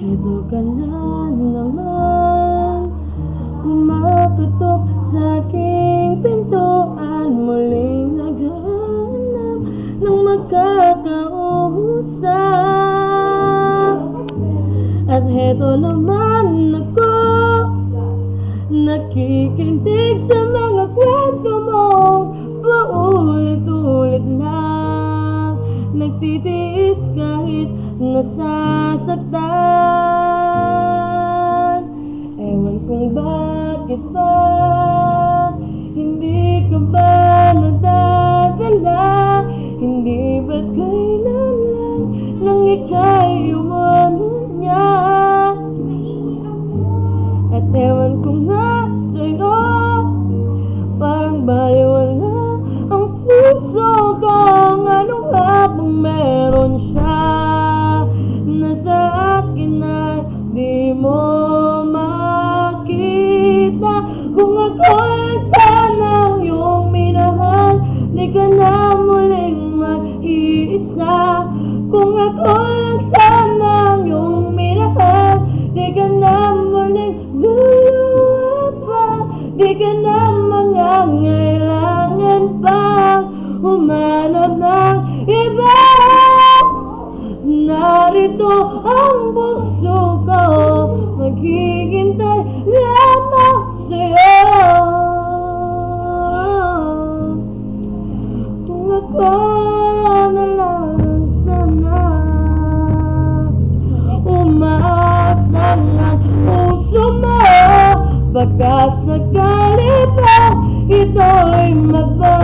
Ito ka na naman, kumakatok sa aking pintuan, muling naghahanap ng magkakausap. At heto naman ako, nakikinig sa mga kwento mo, paulit-ulit na nagtitiis kahit nasasaktan. Ewan kung bakit ba hindi ka ba nadadala, hindi ba't kailan lang nang ika'y iwanan niya. At ewan ko nga sa'yo, parang bayawan na ang puso ko. Ano nga bang meron siya na sa akin ay di mo makita? Kung ako ay sanang iyong minahal, di ka na muling mag-iisa. Kung ako ay sanang iyong minahal, di ka na muling luluha pa, di ka na mangangailangan pang humanap ng iba. Narito ang puso ko, maghihintay lamang sa'yo. Kung ako na lang sana, umaasa ang puso mo, baka sakali pa ito'y magbago.